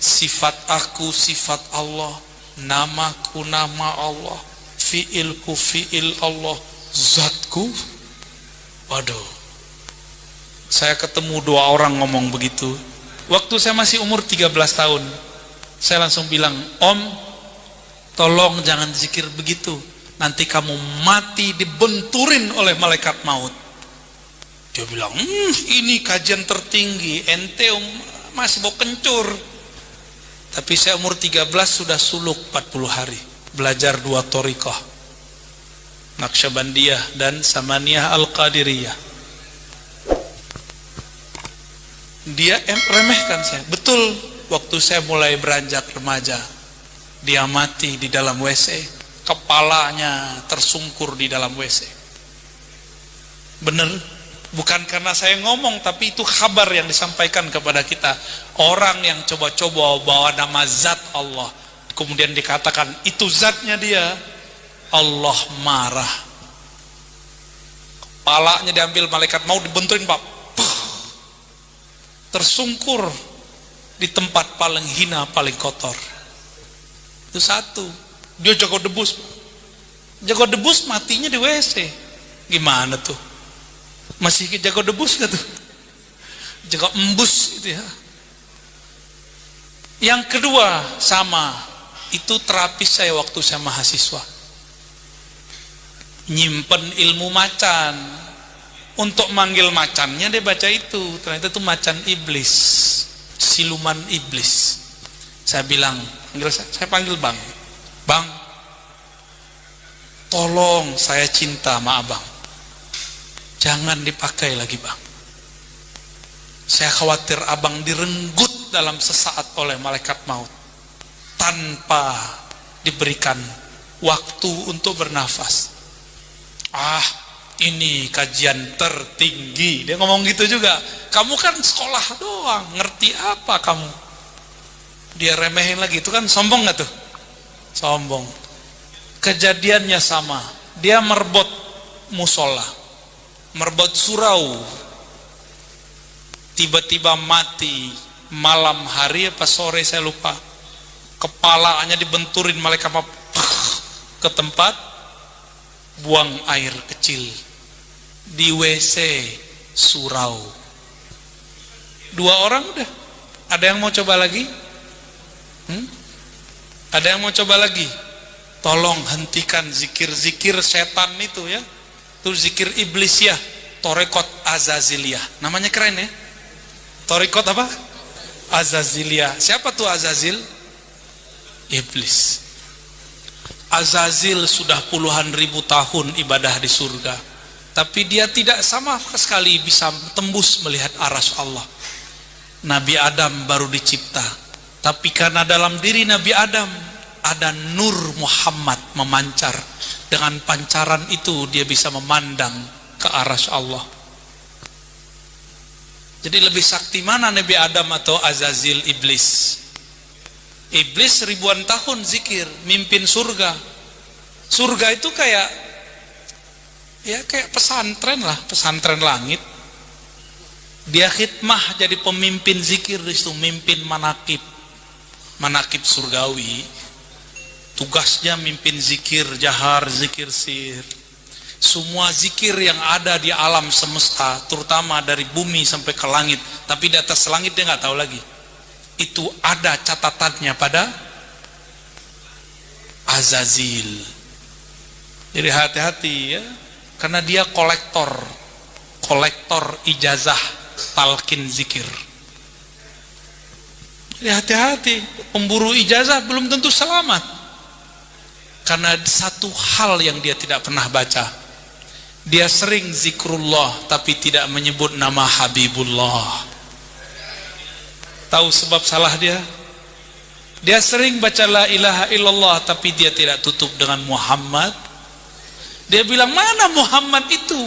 sifat aku sifat Allah, namaku nama Allah, fiilku fiil Allah, zatku. Waduh, saya ketemu 2 orang ngomong begitu waktu saya masih umur 13 tahun. Saya langsung bilang, Om, tolong jangan zikir begitu, nanti kamu mati dibenturin oleh malaikat maut. Dia bilang, ini kajian tertinggi, ente masih mau kencur. Tapi saya umur 13 sudah suluk 40 hari belajar 2 thariqah, Naqsyabandiyah dan Samaniyah Al-Qadiriyah. Dia remehkan saya. Betul, waktu saya mulai beranjak remaja, dia mati di dalam WC, kepalanya tersungkur di dalam WC. Bener, bukan karena saya ngomong, tapi itu kabar yang disampaikan kepada kita. Orang yang coba-coba bawa nama zat Allah, kemudian dikatakan itu zatnya dia, Allah marah. Kepalanya diambil malaikat mau dibenturin, Pak, tersungkur di tempat paling hina, paling kotor. Itu satu. Dia jago debus, jago debus, matinya di WC. Gimana tuh? Masih jago debus gak tuh? Jago embus itu ya. Yang kedua sama, itu terapis saya waktu saya mahasiswa. Nyimpen ilmu macan. Untuk manggil macannya dia baca itu, ternyata itu macan iblis, siluman iblis. Saya bilang, saya panggil Bang, Bang, tolong saya cinta sama Abang, jangan dipakai lagi Bang. Saya khawatir Abang direnggut dalam sesaat oleh malaikat maut tanpa diberikan waktu untuk bernafas. Ini kajian tertinggi. Dia ngomong gitu juga. Kamu kan sekolah doang, ngerti apa kamu? Dia remehin lagi. Itu kan sombong gak tuh? Sombong. Kejadiannya sama. Dia merebut musola, merebut surau. Tiba-tiba mati malam hari apa sore saya lupa. Kepalanya dibenturin malaikat ke tempat buang air kecil di WC surau. 2 orang udah. Ada yang mau coba lagi? Ada yang mau coba lagi? Tolong hentikan zikir-zikir setan itu ya. Itu zikir iblis ya. Thariqat Azaziliyah. Namanya keren ya. Thariqat apa? Azaziliyah. Siapa tuh Azazil? Iblis. Azazil sudah puluhan ribu tahun ibadah di surga, tapi dia tidak sama sekali bisa tembus melihat arsy Allah. Nabi Adam baru dicipta, tapi karena dalam diri Nabi Adam ada nur Muhammad memancar, dengan pancaran itu dia bisa memandang ke arsy Allah. Jadi lebih sakti mana Nabi Adam atau Azazil iblis? Iblis ribuan tahun zikir, mimpin surga. Surga itu kayak pesantren lah, pesantren langit. Dia khidmah jadi pemimpin zikir di situ, mimpin manakib surgawi. Tugasnya mimpin zikir jahar, zikir sir. Semua zikir yang ada di alam semesta, terutama dari bumi sampai ke langit, tapi di atas langit dia nggak tahu lagi. Itu ada catatannya pada Azazil. Jadi hati-hati ya, karena dia kolektor ijazah talqin zikir. Jadi hati-hati, pemburu ijazah belum tentu selamat, karena satu hal yang dia tidak pernah baca. Dia sering zikrullah tapi tidak menyebut nama Habibullah. Tahu sebab salah dia? Dia sering baca la ilaha illallah tapi dia tidak tutup dengan Muhammad. Dia bilang, mana Muhammad itu?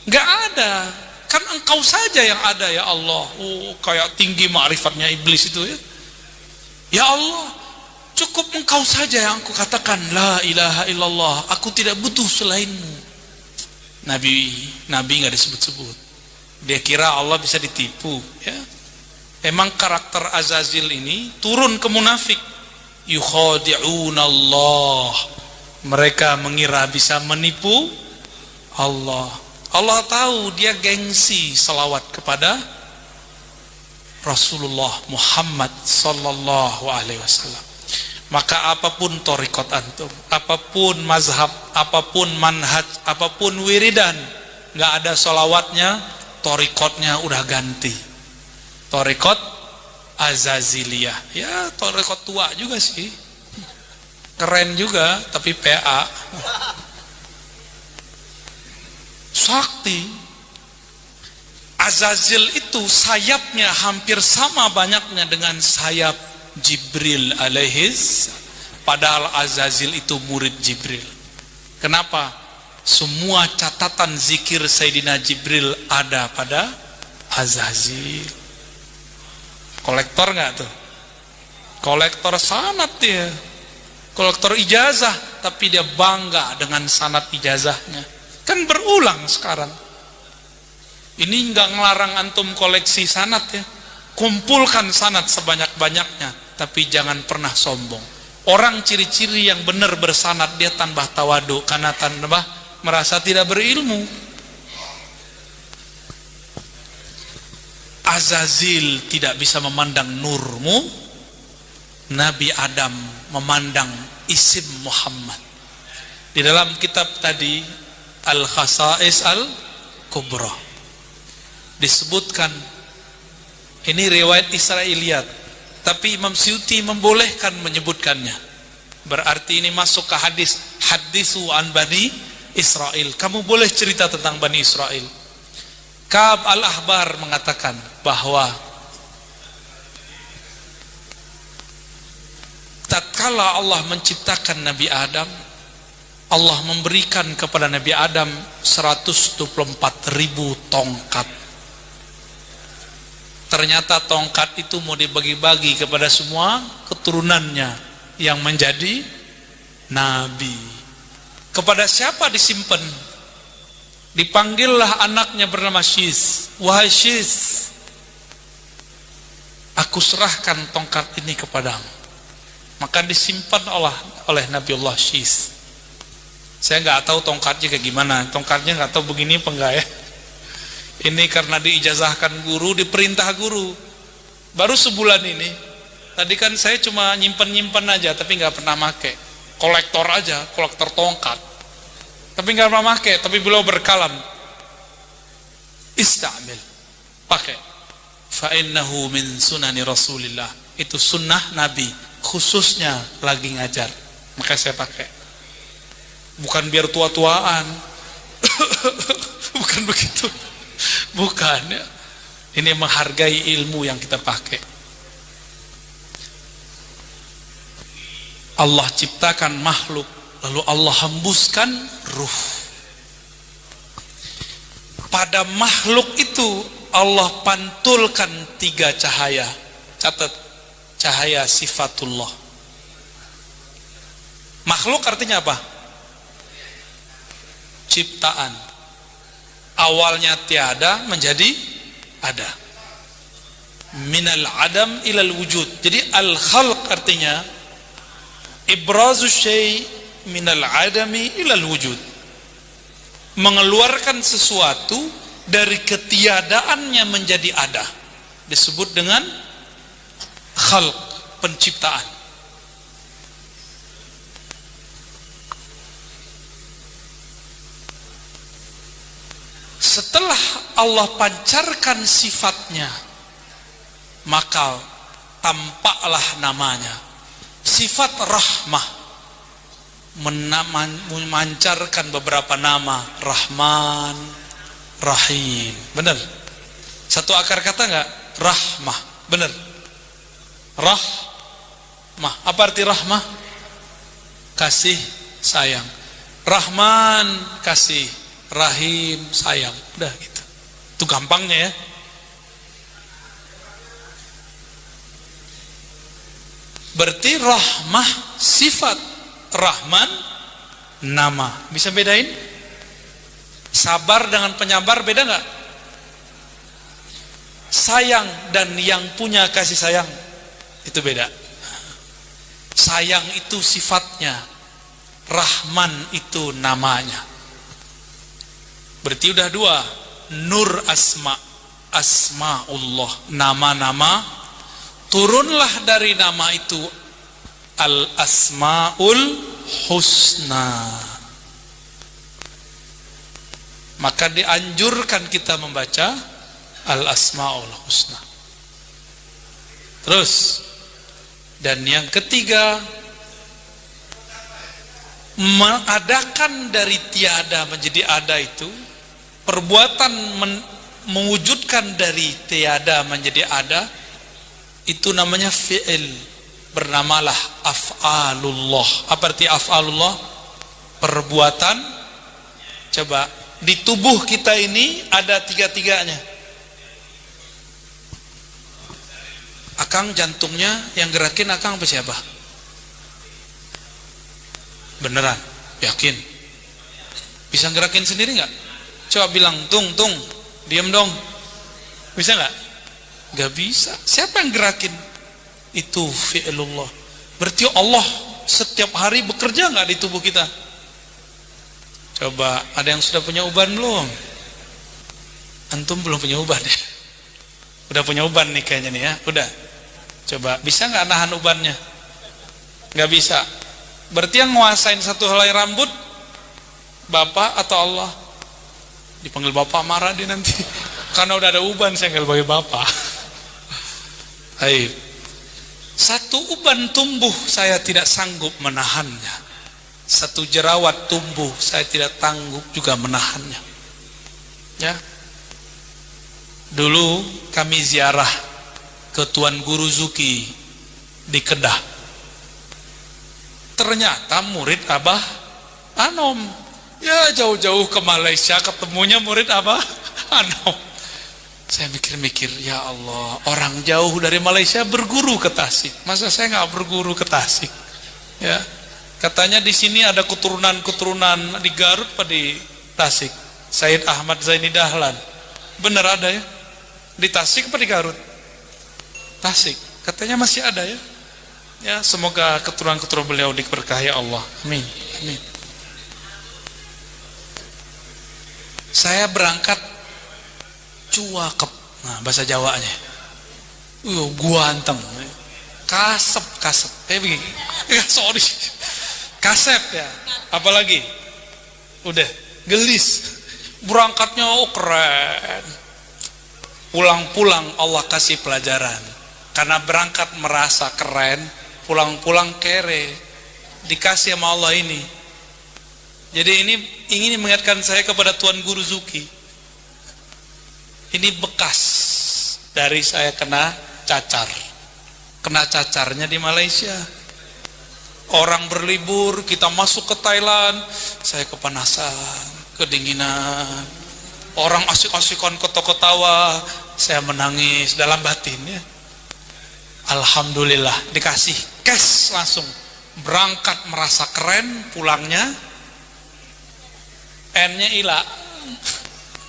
Gak ada, kan engkau saja yang ada ya Allah. Kayak tinggi ma'rifatnya iblis itu ya. Ya Allah, cukup engkau saja yang aku katakan la ilaha illallah, aku tidak butuh selainmu. Nabi gak disebut-sebut. Dia kira Allah bisa ditipu ya. Emang karakter Azazil ini turun ke munafik. Yukhadi'una Allah. Mereka mengira bisa menipu Allah. Allah tahu dia gengsi selawat kepada Rasulullah Muhammad sallallahu alaihi wasallam. Maka apapun torikot antum, apapun mazhab, apapun manhaj, apapun wiridan, nggak ada solawatnya, torikotnya udah ganti. Torikot Azaziliyah. Ya torikot tua juga sih, keren juga, tapi PA. Sakti. Azazil itu sayapnya hampir sama banyaknya dengan sayap Jibril alaihis, padahal Azazil itu murid Jibril. Kenapa? Semua catatan zikir Sayyidina Jibril ada pada Azazil. Kolektor nggak tuh? Kolektor sanad dia, kolektor ijazah, tapi dia bangga dengan sanad ijazahnya. Kan berulang sekarang. Ini nggak ngelarang antum koleksi sanad ya, kumpulkan sanad sebanyak-banyaknya, tapi jangan pernah sombong. Orang ciri-ciri yang benar bersanad, dia tambah tawadu karena tambah merasa tidak berilmu. Azazil tidak bisa memandang nurmu, Nabi Adam memandang isim Muhammad. Di dalam kitab tadi Al-Khasa'is Al-Kubra disebutkan, ini riwayat Israiliyat, tapi Imam Suyuti membolehkan menyebutkannya. Berarti ini masuk ke hadis, hadisu an Bani Israel. Kamu boleh cerita tentang Bani Israel. Ka'ab al-Ahbar mengatakan bahwa tatkala Allah menciptakan Nabi Adam, Allah memberikan kepada Nabi Adam 124.000 tongkat. Ternyata tongkat itu mau dibagi-bagi kepada semua keturunannya yang menjadi nabi. Kepada siapa disimpan? Dipanggillah anaknya bernama Syis. Wahai Syis, aku serahkan tongkat ini kepadamu. Maka disimpan oleh Nabiullah Syis. Saya nggak tahu tongkatnya kayak gimana. Tongkatnya nggak tahu begini apa enggak ya. Ini karena diijazahkan guru, diperintah guru. Baru sebulan ini. Tadi kan saya cuma nyimpen aja, tapi nggak pernah make. Kolektor aja, kolektor tongkat. Tapi nggak pernah make. Tapi beliau berkalam, istamil, pakai. Fa innahu min sunani Rasulillah. Itu sunnah Nabi, khususnya lagi ngajar. Maka saya pakai. Bukan biar tua-tuaan. Bukan begitu. Bukan ya. Ini menghargai ilmu yang kita pakai. Allah ciptakan makhluk, lalu Allah hembuskan ruh. Pada makhluk itu Allah pantulkan 3 cahaya. Catat, cahaya sifatullah. Makhluk artinya apa? Ciptaan. Awalnya tiada menjadi ada. Minal adam ilal wujud. Jadi al-khalq artinya ibrazu syai' minal adami ilal wujud. Mengeluarkan sesuatu dari ketiadaannya menjadi ada. Disebut dengan khalq, penciptaan. Setelah Allah pancarkan sifatnya, maka tampaklah namanya. Sifat rahmah, memancarkan beberapa nama, Rahman, Rahim. Benar? Satu akar kata enggak? Rahmah. Benar? Rahmah. Apa arti rahmah? Kasih sayang. Rahman, kasih. Rahim, sayang. Udah gitu. Itu gampangnya ya. Berarti rahmah sifat, Rahman nama. Bisa bedain? Sabar dengan penyabar beda nggak? sayang dan yang punya kasih sayang itu beda. Sayang itu sifatnya, Rahman itu namanya. Berarti udah dua. Nur asma'ullah, nama-nama. Turunlah dari nama itu al-asma'ul husna. Maka dianjurkan kita membaca al-asma'ul husna. Terus, dan yang ketiga, mengadakan dari tiada menjadi ada itu, perbuatan mewujudkan dari tiada menjadi ada, itu namanya fi'il, bernamalah af'alullah. Apa arti af'alullah? Perbuatan. Coba, di tubuh kita ini ada tiga-tiganya. Akang jantungnya yang gerakin akang apa siapa? Beneran? Yakin? Bisa gerakin sendiri nggak? Coba bilang tung, diam dong. Bisa nggak? Nggak bisa. Siapa yang gerakin? Itu fi'lullah. Berarti Allah setiap hari bekerja nggak di tubuh kita? Coba, ada yang sudah punya uban belum? Antum belum punya uban ya? Udah punya uban nih kayaknya nih ya. Udah. Coba, bisa nggak nahan ubannya? Nggak bisa. Berarti yang nguasain satu helai rambut Bapak atau Allah? Dipanggil Bapak marah dia nanti. Karena udah ada uban saya nggak panggil Bapak. Baik. Satu uban tumbuh saya tidak sanggup menahannya. Satu jerawat tumbuh saya tidak sanggup juga menahannya. Ya. Dulu kami ziarah ke Tuan Guru Zuki di Kedah. Ternyata murid Abah Anom. Ya jauh-jauh ke Malaysia ketemunya murid Abah Anom. Saya mikir-mikir, ya Allah, orang jauh dari Malaysia berguru ke Tasik. Masa saya nggak berguru ke Tasik? Ya, katanya di sini ada keturunan di Garut apa di Tasik. Said Ahmad Zaini Dahlan. Bener ada ya? Di Tasik apa di Garut? Tasik. Katanya masih ada ya? Ya, semoga keturunan-keturunan beliau diberkahi Allah. Amin. Amin. Saya berangkat cuakep, nah bahasa Jawanya. Guanteng. Kasep. Begini. Sorry. Kasep ya. Apalagi? Udah, gelis. Berangkatnya keren. Pulang-pulang Allah kasih pelajaran. Karena berangkat merasa keren, pulang-pulang kere. Dikasih sama Allah ini. Jadi ini ingin mengingatkan saya kepada Tuan Guru Zuki. Ini bekas dari saya kena cacar. Kena cacarnya di Malaysia. Orang berlibur, kita masuk ke Thailand, saya kepanasan, kedinginan. Orang asik-asikan ketawa-ketawa, saya menangis dalam batin ya. Alhamdulillah dikasih cash langsung. Berangkat merasa keren, pulangnya N-nya hilang.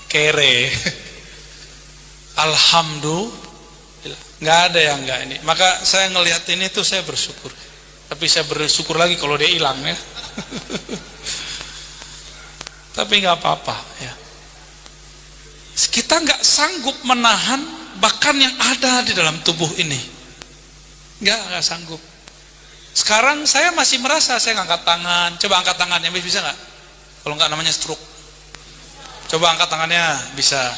Kere. Alhamdulillah. Nggak ada yang nggak ini. Maka saya ngelihat ini tuh saya bersyukur. Tapi saya bersyukur lagi kalau dia hilang ya. Tapi nggak apa-apa ya. Kita nggak sanggup menahan bahkan yang ada di dalam tubuh ini. Nggak sanggup. Sekarang saya masih merasa saya ngangkat tangan. Coba angkat tangannya bisa nggak? Kalau nggak namanya stroke. Coba angkat tangannya bisa.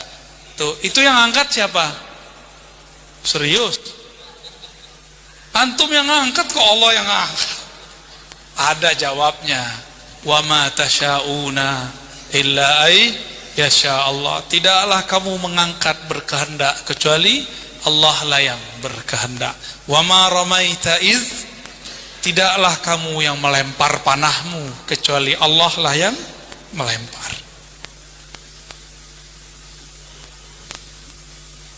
Tuh, itu yang angkat siapa? Serius? Antum yang angkat kok Allah yang angkat? Ada jawabnya. Wa ma tasyauna illa ay yasha Allah. Tidaklah kamu mengangkat berkehendak kecuali Allah lah yang berkehendak. Wa ma ramaita iz, tidaklah kamu yang melempar panahmu kecuali Allah lah yang melempar.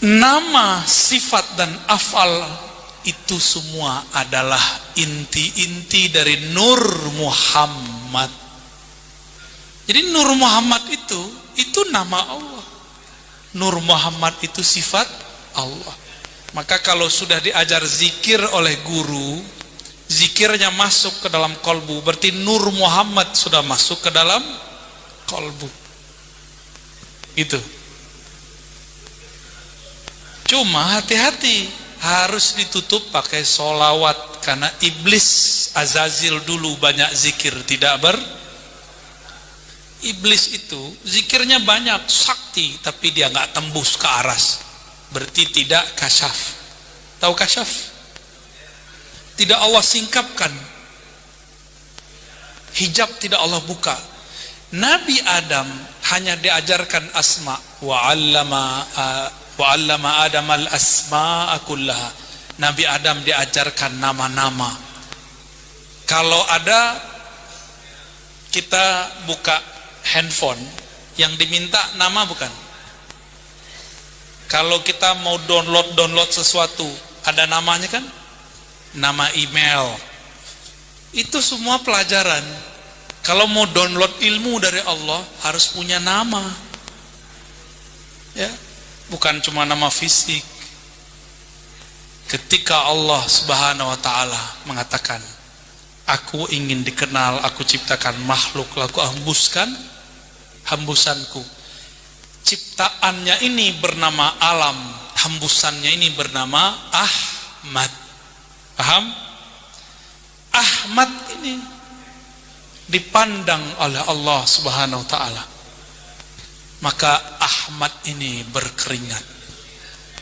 Nama, sifat dan afal itu semua adalah inti-inti dari Nur Muhammad. Jadi Nur Muhammad itu nama Allah. Nur Muhammad itu sifat Allah. Maka kalau sudah diajar zikir oleh guru, zikirnya masuk ke dalam kolbu, berarti nur Muhammad sudah masuk ke dalam kolbu. Itu. Cuma hati-hati, harus ditutup pakai solawat, karena iblis Azazil dulu banyak zikir tidak Iblis itu zikirnya banyak, sakti, tapi dia nggak tembus ke aras, berarti tidak kasyaf. Tahu kasyaf? Tidak Allah singkapkan, hijab tidak Allah buka. Nabi Adam hanya diajarkan asma, wa 'allama Adam al-asma'a kullaha. Nabi Adam diajarkan nama-nama. Kalau ada, kita buka handphone, yang diminta nama bukan? Kalau kita mau download sesuatu, ada namanya kan? Nama email. Itu semua pelajaran. Kalau mau download ilmu dari Allah, harus punya nama. Ya, bukan cuma nama fisik. Ketika Allah Subhanahu wa taala mengatakan, aku ingin dikenal, aku ciptakan makhluk, lalu hembusanku. Ciptaannya ini bernama alam, hembusannya ini bernama Ahmad. Paham? Ahmad ini dipandang oleh Allah Subhanahu wa taala. Maka Ahmad ini berkeringat.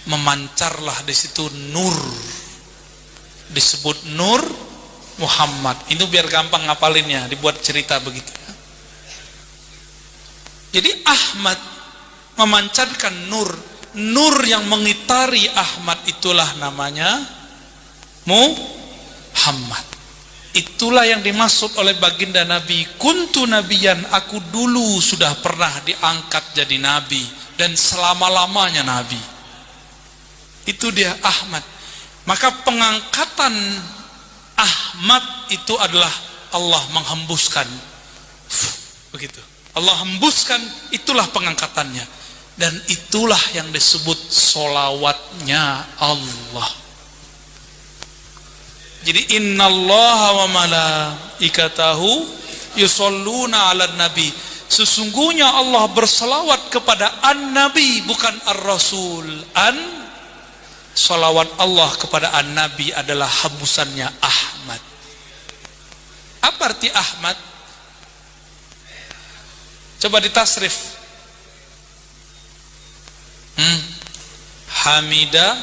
Memancarlah di situ nur. Disebut nur Muhammad. Itu biar gampang ngapalinnya, dibuat cerita begitu. Jadi Ahmad memancarkan nur. Nur yang mengitari Ahmad itulah namanya Muhammad. Itulah yang dimaksud oleh baginda Nabi, kuntu nabiyan, aku dulu sudah pernah diangkat jadi nabi dan selama-lamanya nabi. Itu dia Ahmad. Maka pengangkatan Ahmad itu adalah Allah menghembuskan. Begitu. Allah hembuskan, itulah pengangkatannya. Dan itulah yang disebut solawatnya Allah. Jadi innallaha wa malaikatahu yusholluna 'alan nabi. Sesungguhnya Allah berselawat kepada an-nabi, bukan ar-rasul. Salawat Allah kepada an-nabi adalah hembusannya Ahmad. Apa arti Ahmad? Coba ditasrif. Hamida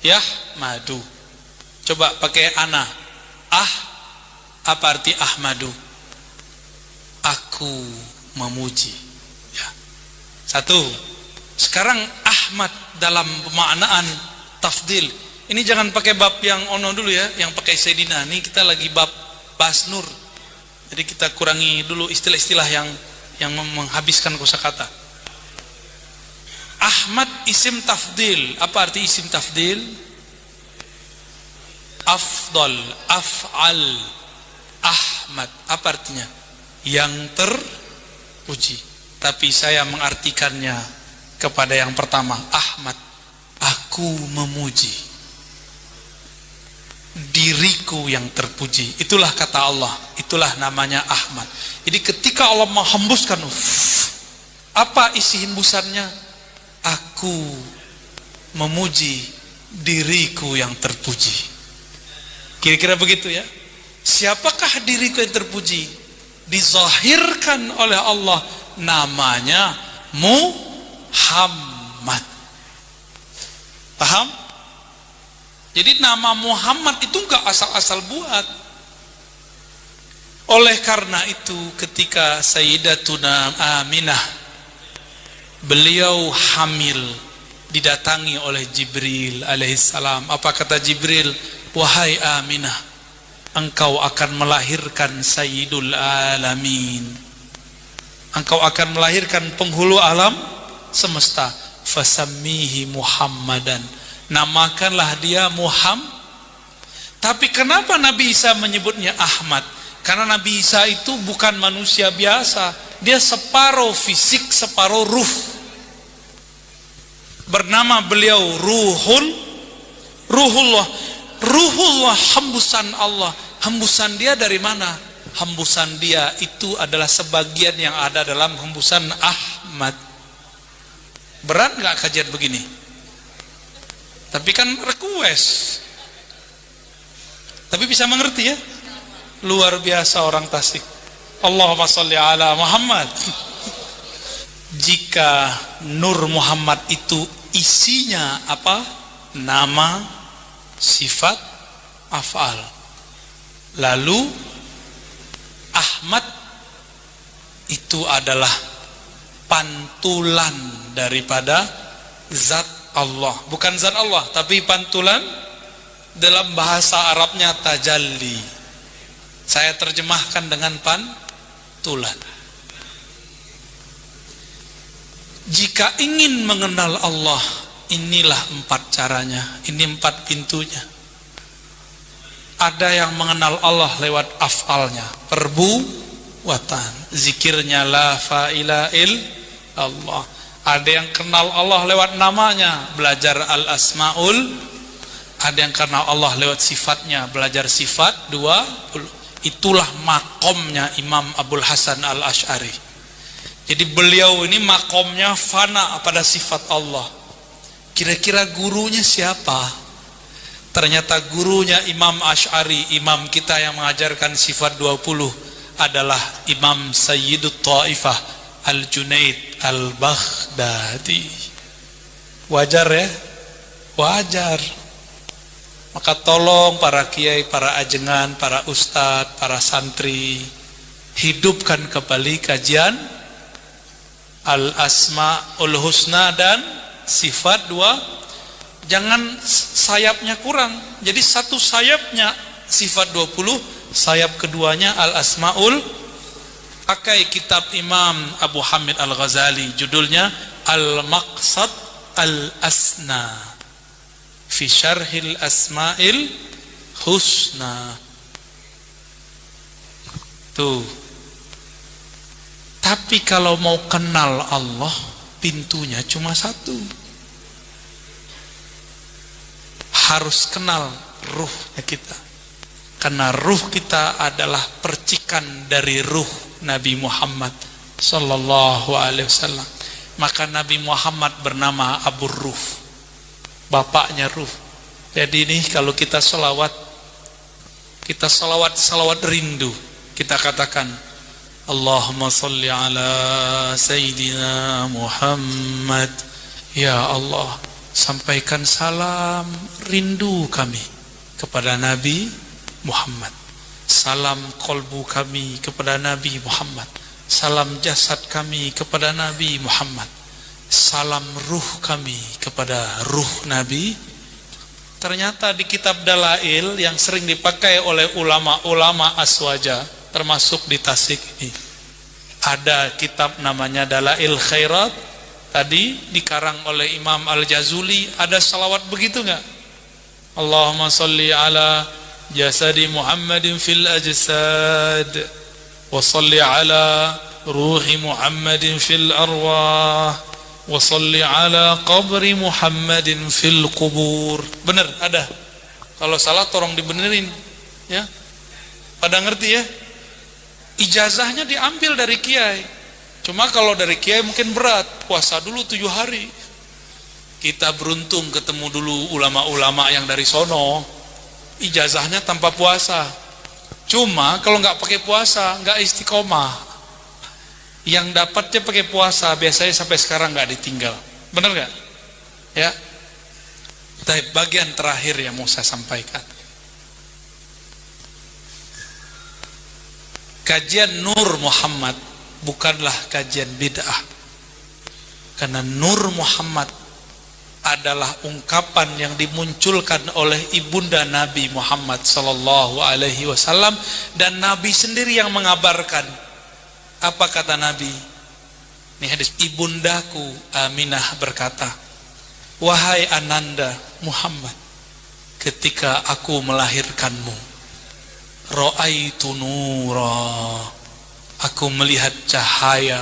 Yahmadu. Coba pakai ana. Apa arti Ahmadu? Aku memuji. Ya. Satu. Sekarang Ahmad dalam pemaknaan tafdil. Ini jangan pakai bab yang ono dulu ya, yang pakai Sayyidina. Ini kita lagi bab bahas nur. Jadi kita kurangi dulu istilah-istilah yang menghabiskan kosakata. Ahmad isim tafdil. Apa arti isim tafdil? Afdal, af'al. Ahmad, apa artinya? Yang terpuji. Tapi saya mengartikannya kepada yang pertama, Ahmad, aku memuji diriku yang terpuji. Itulah kata Allah, itulah namanya Ahmad. Jadi ketika Allah menghembuskan, apa isi hembusannya? Aku memuji diriku yang terpuji. Kira-kira begitu ya. Siapakah diriku yang terpuji? Dizahirkan oleh Allah, namanya Muhammad. Paham? Jadi nama Muhammad itu enggak asal-asal buat. Oleh karena itu ketika Sayyidatuna Aminah, beliau hamil, didatangi oleh Jibril alaihissalam. Apa kata Jibril? Wahai Aminah, engkau akan melahirkan Sayyidul Alamin. Engkau akan melahirkan penghulu alam semesta. Fasammihi Muhammadan. Namakanlah dia Muhammad. Tapi kenapa Nabi Isa menyebutnya Ahmad? Karena Nabi Isa itu bukan manusia biasa. Dia separuh fisik, separuh ruh. bernama beliau Ruhullah. Ruhullah, hembusan Allah. Hembusan dia dari mana? Hembusan dia itu adalah sebagian yang ada dalam hembusan Ahmad. Berat gak kajian begini? Tapi kan request. Tapi bisa mengerti ya? Luar biasa orang Tasik. Allahumma sholli ala Muhammad. Jika Nur Muhammad itu isinya apa? Nama, sifat, af'al. Lalu Ahmad itu adalah pantulan daripada zat Allah. Bukan zat Allah, tapi pantulan. Dalam bahasa Arabnya tajalli. Saya terjemahkan dengan pantulan. Jika ingin mengenal Allah, inilah 4 caranya. Ini 4 pintunya. Ada yang mengenal Allah lewat af'alnya, perbuatan, zikirnya la ilaha illallah. Ada yang kenal Allah lewat namanya, belajar al-asmaul. Ada yang kenal Allah lewat sifatnya, belajar sifat 20. Itulah makomnya Imam Abul Hasan Al-Asy'ari. Jadi beliau ini makomnya fana pada sifat Allah. Kira-kira gurunya siapa? Ternyata gurunya Imam Asy'ari, imam kita yang mengajarkan sifat 20, adalah Imam Sayyidut Taifah Al-Junaid Al-Baghdadi. Wajar ya? Wajar. Maka tolong para kiai, para ajengan, para ustadz, para santri, hidupkan kembali kajian Al-Asma'ul Husna dan sifat 2. Jangan sayapnya kurang. Jadi satu sayapnya sifat 20, sayap keduanya Al-Asma'ul. Pakai kitab Imam Abu Hamid Al-Ghazali, judulnya Al-Maqsad Al-Asna fi syarhil asma'il husna. Tuh. Tapi kalau mau kenal Allah, pintunya cuma 1. Harus kenal ruhnya kita. Karena ruh kita adalah percikan dari ruh Nabi Muhammad sallallahu alaihi wasallam. Maka Nabi Muhammad bernama Abu Ruh, bapaknya ruh. Jadi ini kalau kita salawat rindu. Kita katakan Allahumma salli ala Sayyidina Muhammad. Ya Allah, sampaikan salam rindu kami kepada Nabi Muhammad. Salam kolbu kami kepada Nabi Muhammad. Salam jasad kami kepada Nabi Muhammad. Salam ruh kami kepada ruh Nabi. Ternyata di kitab Dalail yang sering dipakai oleh ulama-ulama aswaja, termasuk di Tasik ini, ada kitab namanya Dalail Khairat. Tadi dikarang oleh Imam Al-Jazuli. Ada salawat begitu enggak? Allahumma salli ala jasadi Muhammadin fil ajsad wa salli ala ruhi Muhammadin fil arwah wa salli ala qabri Muhammadin fil qubur. Benar, ada. Kalau salah tolong dibenerin ya. Pada ngerti ya? Ijazahnya diambil dari kiai. Cuma kalau dari kiai mungkin berat, puasa dulu 7 hari. Kita beruntung ketemu dulu ulama-ulama yang dari sono, ijazahnya tanpa puasa. Cuma kalau nggak pakai puasa, nggak istiqomah. Yang dapatnya pakai puasa, biasanya sampai sekarang nggak ditinggal. Benar nggak? Ya. Tapi bagian terakhir yang mau saya sampaikan. Kajian Nur Muhammad bukanlah kajian bid'ah. Karena Nur Muhammad adalah ungkapan yang dimunculkan oleh ibunda Nabi Muhammad sallallahu alaihi wasallam, dan Nabi sendiri yang mengabarkan. Apa kata Nabi? Ini hadis. Ibundaku Aminah berkata, wahai Ananda Muhammad, ketika aku melahirkanmu, ra'aitu nura, aku melihat cahaya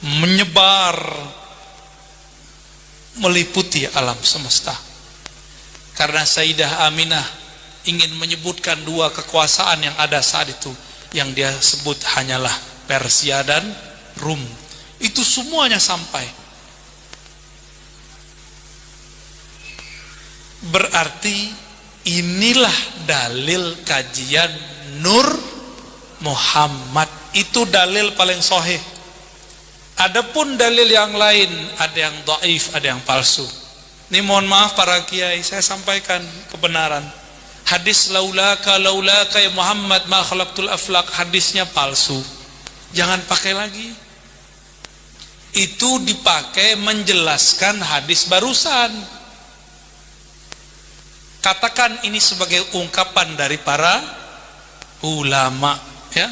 menyebar meliputi alam semesta. Karena Sayyidah Aminah ingin menyebutkan dua kekuasaan yang ada saat itu, yang dia sebut hanyalah Persia dan Rum. Itu semuanya sampai. Berarti inilah dalil kajian Nur Muhammad. Itu dalil paling sahih. Adapun dalil yang lain, ada yang dhaif, ada yang palsu. Ini mohon maaf para kiai, saya sampaikan kebenaran. Hadis laulaka ya Muhammad ma khalaqtul aflaq, hadisnya palsu. Jangan pakai lagi. Itu dipakai menjelaskan hadis barusan. Katakan ini sebagai ungkapan dari para ulama, ya,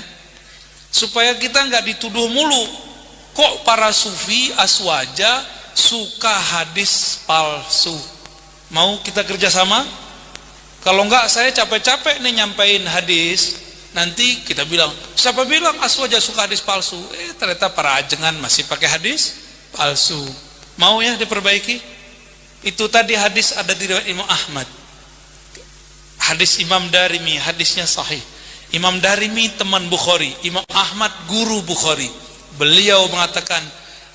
supaya kita nggak dituduh mulu. Kok para sufi aswaja suka hadis palsu? Mau kita kerjasama? Kalau enggak, saya capek-capek nih nyampein hadis, nanti kita bilang, siapa bilang aswaja suka hadis palsu? Ternyata para ajengan masih pakai hadis palsu. Mau ya diperbaiki? Itu tadi hadis ada di riwayat Imam Ahmad, hadis Imam Darimi, hadisnya sahih. Imam Darimi teman Bukhari, Imam Ahmad guru Bukhari. Beliau mengatakan,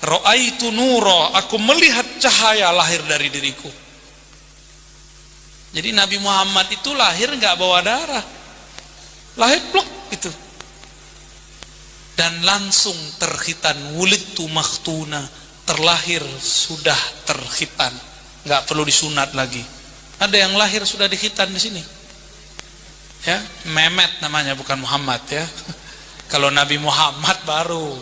ra'aitu nura, aku melihat cahaya lahir dari diriku. Jadi Nabi Muhammad itu lahir nggak bawa darah, lahir plok gitu, dan langsung terkhitan. Wulidtu makhtuna, terlahir sudah terkhitan, nggak perlu disunat lagi. Ada yang lahir sudah dikhitan di sini, ya, Mehmet namanya, bukan Muhammad ya. Kalau Nabi Muhammad baru